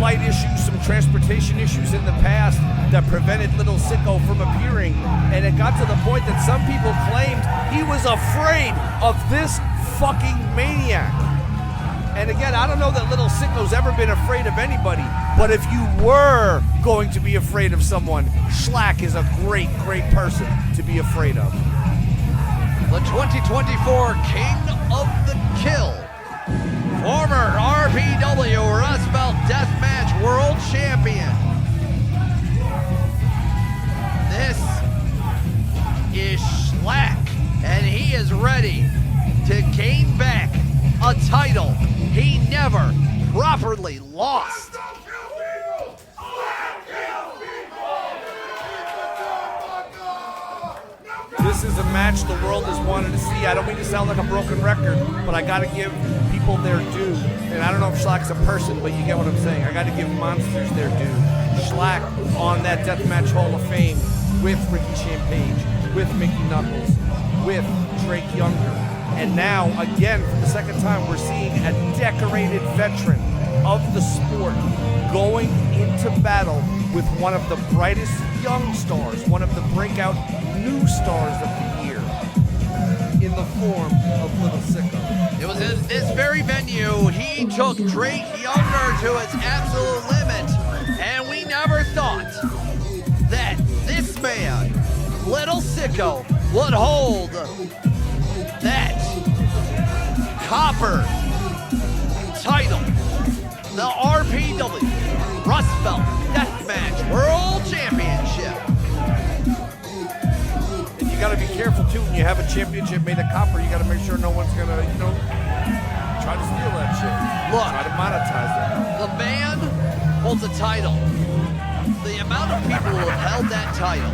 flight issues, some transportation issues in the past that prevented Lil Sicko from appearing. And it got to the point that some people claimed he was afraid of this fucking maniac. And again, I don't know that Lil Sicko's ever been afraid of anybody, but if you were going to be afraid of someone, SHLAK is a great, great person to be afraid of. The 2024 King of the Kill, former RPW Rust Belt Deathmatch World Champion. This is SHLAK, and he is ready to gain back a title he never properly lost. This is a match the world has wanted to see. I don't mean to sound like a broken record, but I gotta give people their due. And I don't know if SHLAK's a person, but you get what I'm saying. I gotta give monsters their due. SHLAK on that Deathmatch Hall of Fame with Ricky Champage, with Mickey Knuckles, with Drake Younger. And now, again, for the second time, we're seeing a decorated veteran of the sport going into battle with one of the brightest young stars, one of the breakout new stars of the year, in the form of Lil Sicko. It was in this very venue, he took Drake Younger to its absolute limit, and we never thought that this man, Lil Sicko, would hold that copper title, the RPW Rust Belt Deathmatch World Championship. And you gotta be careful too when you have a championship made of copper. You gotta make sure no one's gonna, try to steal that shit. Look, try to monetize that. The man holds a title. The amount of people who have held that title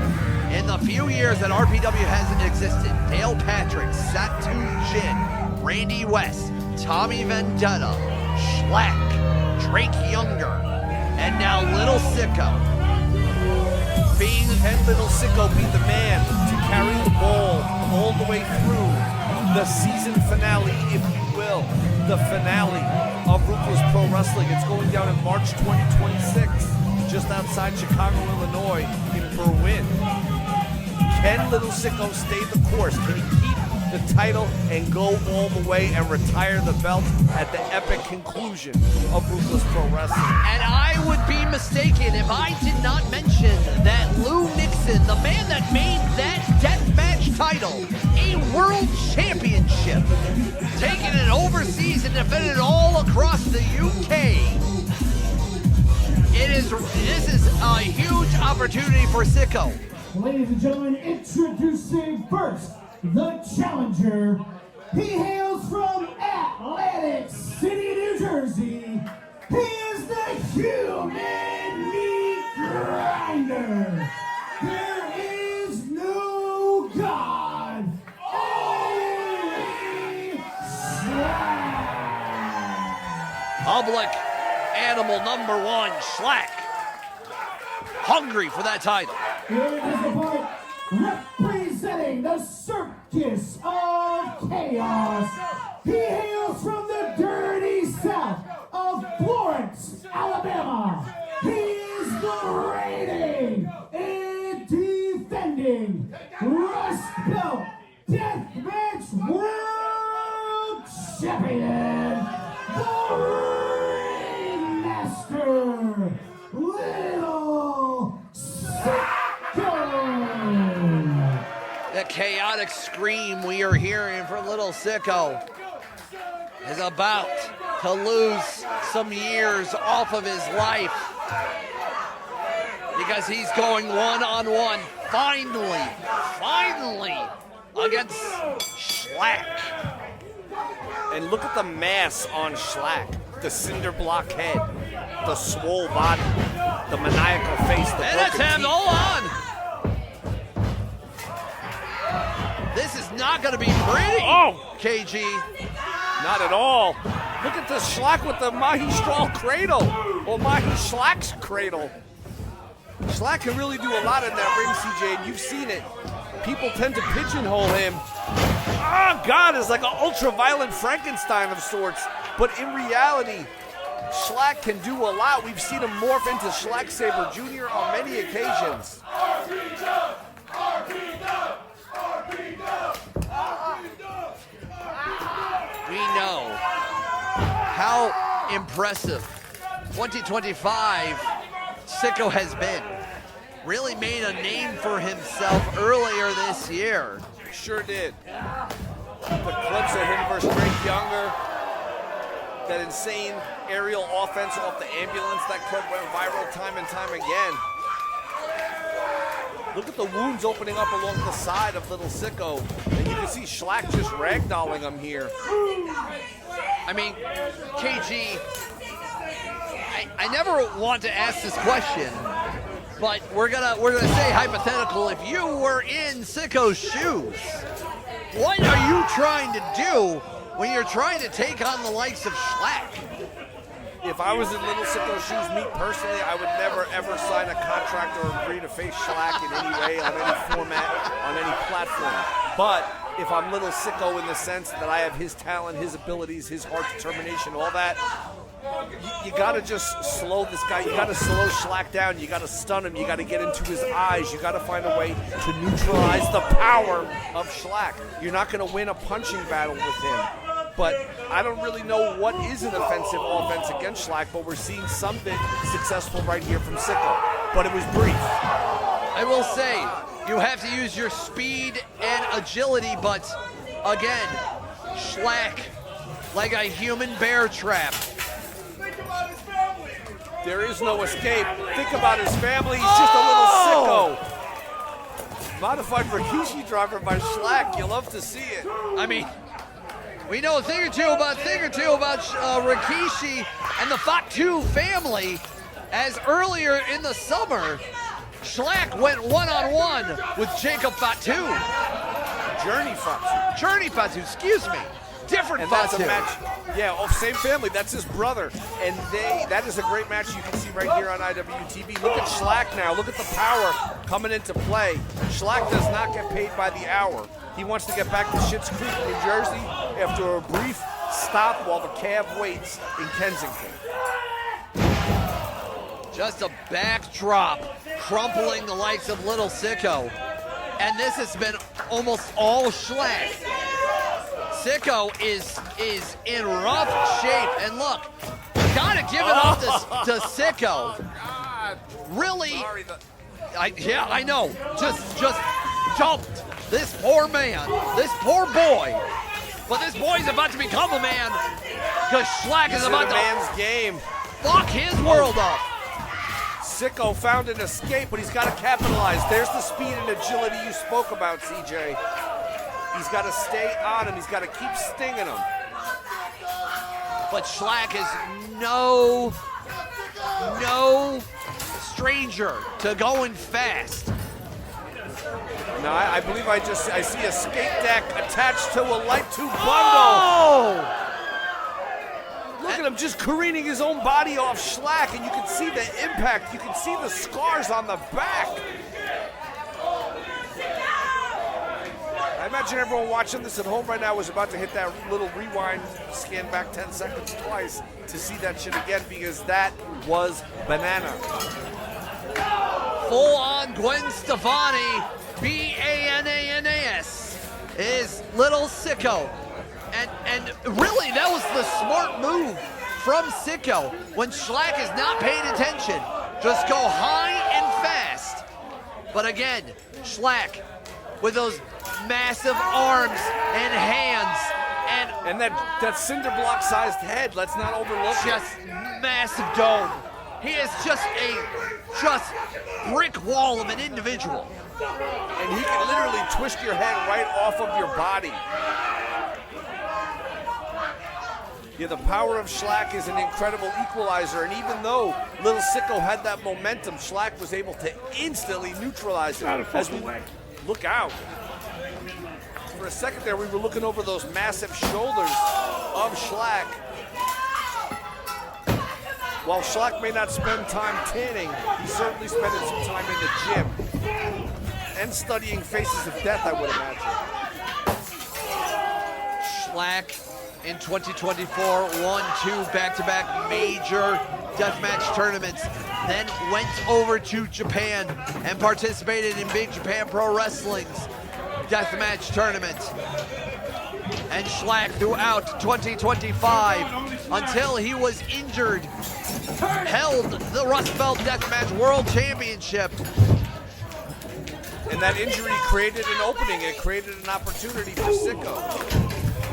in the few years that RPW hasn't existed, Dale Patrick, Satu Jin, Randy West, Tommy Vendetta, SHLAK, Drake Younger, and now Lil Sicko. Can Lil Sicko be the man to carry the ball all the way through the season finale, if you will, the finale of Ruthless Pro Wrestling? It's going down in March 2026, just outside Chicago, Illinois, in Berwyn. Can Lil Sicko stay the course? Can he keep the title and go all the way and retire the belt at the epic conclusion of Ruthless Pro Wrestling? And I would be mistaken if I did not mention that Lou Nixon, the man that made that deathmatch title a world championship, taking it overseas and defending it all across the UK. This is a huge opportunity for Sicko. Ladies and gentlemen, introducing first, the challenger. He hails from Atlantic City, New Jersey. He is the human meat grinder. There is no God, only SHLAK. Public animal number one, SHLAK. Hungry for that title. Here is the part representing the Circus of Chaos. He hails from the dirty south of Florence, Alabama. He is the reigning and defending Rust Belt Deathmatch World Champion, the Ringmaster, Lil Sicko. The chaotic scream we are hearing from Lil Sicko is about to lose some years off of his life because he's going one-on-one, finally, against SHLAK. And look at the mass on SHLAK. The cinder block head, the swole body, the maniacal face, the And that's broken him, teeth. hold on. This is not gonna be pretty, KG. Not at all. Look at the SHLAK with the Mahi Strahl cradle, or Mahi SHLAK's cradle. SHLAK can really do a lot in that ring, CJ, and you've seen it. People tend to pigeonhole him. Oh, God, it's like an ultra-violent Frankenstein of sorts. But in reality, SHLAK can do a lot. We've seen him morph into SHLAK Sabre Jr. on many occasions. We know how impressive 2025 Sicko has been. Really made a name for himself earlier this year. Sure did. The clips of him versus Drake Younger, that insane aerial offense off the ambulance, that clip went viral time and time again. Look at the wounds opening up along the side of Lil Sicko. And you can see SHLAK just ragdolling him here. I mean, KG, I never want to ask this question, but we're gonna say hypothetical. If you were in Sicko's shoes, what are you trying to do when you're trying to take on the likes of SHLAK? If I was in Lil Sicko's shoes, me personally, I would never ever sign a contract or agree to face SHLAK in any way, on any format, on any platform. But if I'm Lil Sicko in the sense that I have his talent, his abilities, his heart determination, all that, you gotta just slow this guy. You gotta slow SHLAK down. You gotta stun him. You gotta get into his eyes. You gotta find a way to neutralize the power of SHLAK. You're not gonna win a punching battle with him. But I don't really know what is an offensive offense against SHLAK, but we're seeing something successful right here from Sicko. But it was brief. I will say, you have to use your speed and agility, but again, SHLAK, like a human bear trap. There is no escape. Think about his family. He's just a little Sicko. Modified Rikishi driver by SHLAK. You love to see it. I mean, we know a thing or two about Rikishi and the Fatu family, as earlier in the summer, SHLAK went one-on-one with Jacob Fatu. Journey Fatu, excuse me. Different and Fatu. That's a match. Yeah, same family. That's his brother. And that is a great match you can see right here on IWTV. Look at SHLAK now. Look at the power coming into play. SHLAK does not get paid by the hour. He wants to get back to Schitt's Creek, New Jersey, after a brief stop while the cab waits in Kensington. Just a backdrop, crumpling the likes of Lil Sicko. And this has been almost all SHLAK. Sicko is in rough shape. And look, gotta give it up to Sicko. Really, I know, just jumped. This poor man, this poor boy. But this boy's about to become a man, because SHLAK is about to man's game. Fuck his world up. Sicko found an escape, but he's got to capitalize. There's the speed and agility you spoke about, CJ. He's got to stay on him. He's got to keep stinging him. But SHLAK is no stranger to going fast. No, I believe I see a skate deck attached to a light tube bundle. Oh! Look at him just careening his own body off SHLAK, and you can see the impact. You can see the scars on the back. I imagine everyone watching this at home right now was about to hit that little rewind, scan back 10 seconds twice to see that shit again, because that was banana. Full-on Gwen Stefani, B-A-N-A-N-A-S, is Lil Sicko. And really, that was the smart move from Sicko. When SHLAK is not paying attention, just go high and fast. But again, SHLAK with those massive arms and hands and that cinder block sized head, let's not overlook it. Just massive dome. He is just a brick wall of an individual. And he can literally twist your head right off of your body. Yeah, the power of SHLAK is an incredible equalizer, and even though Lil Sicko had that momentum, SHLAK was able to instantly neutralize it. As we look out. For a second there, we were looking over those massive shoulders of SHLAK. While SHLAK may not spend time tanning, he's certainly spending some time in the gym and studying faces of death, I would imagine. SHLAK in 2024, won 2 back-to-back major deathmatch tournaments, then went over to Japan and participated in Big Japan Pro Wrestling's deathmatch tournament. And SHLAK throughout 2025 until he was injured, held the Rust Belt Deathmatch World Championship. And that injury created an opening. It created an opportunity for Sicko.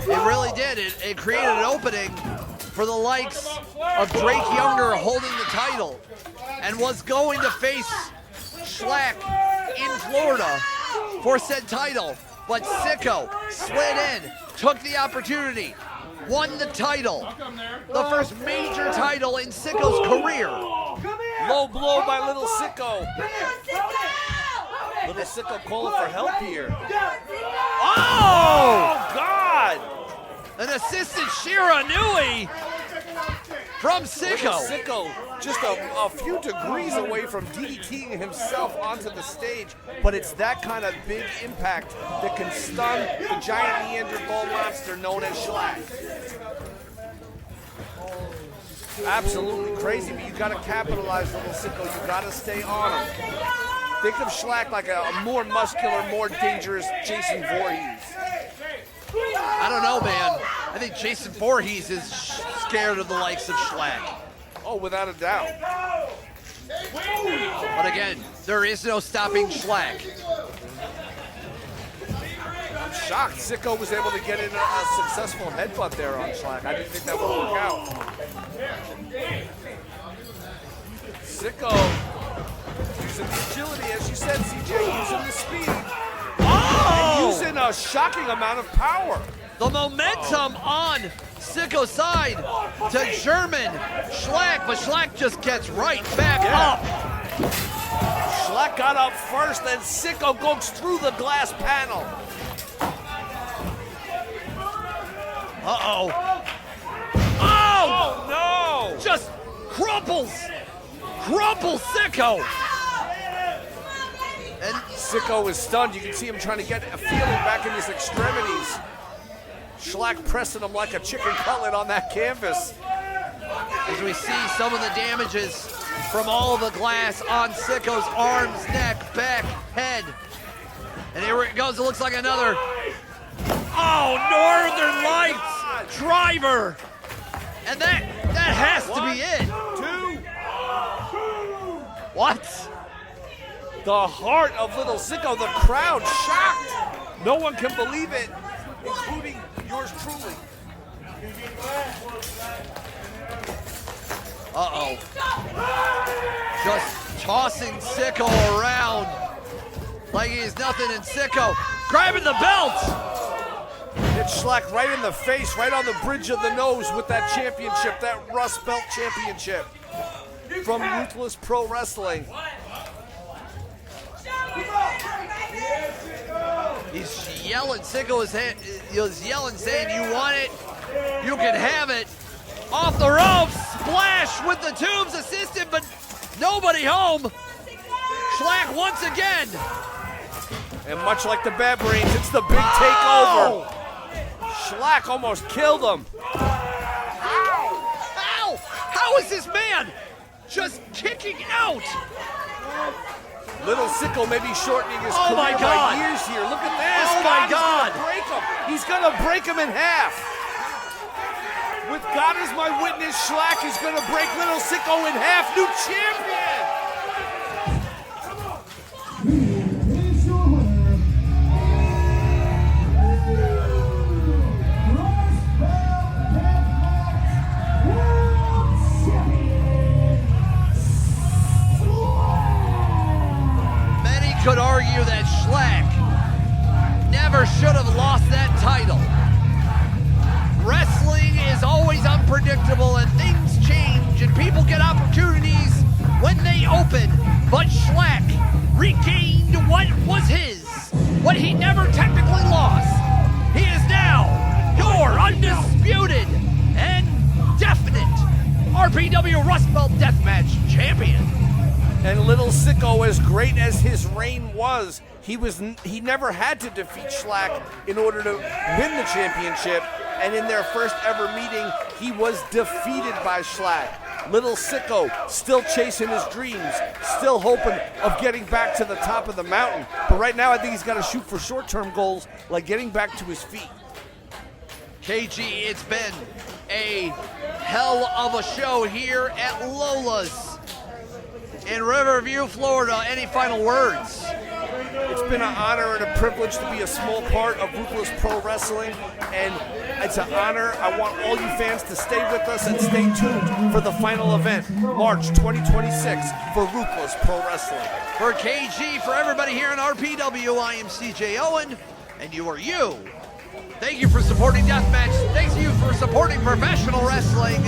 It really did. It created an opening for the likes of Drake Younger holding the title and was going to face SHLAK in Florida for said title. But Sicko slid in, took the opportunity, won the title. The first major title in Sicko's career. Low blow by Lil Sicko. Lil Sicko calling for help here. Oh, God! An assisted Shiranui from Sicko. Sicko just a few degrees away from DDTing himself onto the stage, but it's that kind of big impact that can stun the giant Neanderthal monster known as SHLAK. Absolutely crazy, but you got to capitalize, Lil Sicko. You got to stay on him. Think of SHLAK like a more muscular, more dangerous Jason Voorhees. I don't know, man. I think Jason Voorhees is scared of the likes of SHLAK. Oh, without a doubt. But again, there is no stopping SHLAK. I'm shocked Sicko was able to get in a successful headbutt there on SHLAK. I didn't think that would work out. Sicko using the agility, as you said, CJ, using the speed. And using a shocking amount of power. The momentum on Sicko's side to German SHLAK, but SHLAK just gets right back up. SHLAK got up first, then Sicko goes through the glass panel. Uh-oh. Oh! Oh, no! Just crumples Sicko. And Sicko is stunned. You can see him trying to get a feeling back in his extremities. SHLAK pressing him like a chicken cutlet on that canvas. As we see some of the damages from all of the glass on Sicko's arms, neck, back, head. And here it goes. It looks like another. Oh, Northern Lights driver. And that has to be it. 2. What? The heart of Lil Sicko, the crowd shocked. No one can believe it, including yours truly. Uh-oh. Just tossing Sicko around like he's nothing, and Sicko grabbing the belt. It's SHLAK right in the face, right on the bridge of the nose with that championship, that Rust Belt championship from Ruthless Pro Wrestling. He's yelling, Sicko is yelling, saying, you want it, you can have it. Off the ropes, splash with the tubes, assisted, but nobody home. SHLAK once again. And much like the Bad Brains, it's the big takeover. SHLAK almost killed him. Ow! How is this man just kicking out? Lil Sicko may be shortening his Oh my career God. by years here. Look at this. Oh my God. He's gonna break him in half. With God as my witness, SHLAK is gonna break Lil Sicko in half. New champion. Here's your winner. Rust Belt Deathmatch World Champion. Many could argue that SHLAK never should have lost that title. Wrestling is always unpredictable and things change and people get opportunities when they open, but SHLAK regained what was his, what he never technically lost. He is now your undisputed and definite RPW Rust Belt Deathmatch champion. And Lil Sicko, as great as his reign was, he never had to defeat SHLAK in order to win the championship. and in their first ever meeting, he was defeated by SHLAK. Lil Sicko still chasing his dreams, still hoping of getting back to the top of the mountain. But right now, I think he's got to shoot for short-term goals, like getting back to his feet. KG, it's been a hell of a show here at Lola's in Riverview, Florida. Any final words? It's been an honor and a privilege to be a small part of Ruthless Pro Wrestling, and it's an honor. I want all you fans to stay with us and stay tuned for the final event, March 2026, for Ruthless Pro Wrestling. For KG, for everybody here in RPW, I am CJ Owen, and you are you. Thank you for supporting Deathmatch. Thanks to you for supporting professional wrestling.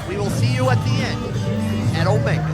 We will see you at the end at Omega.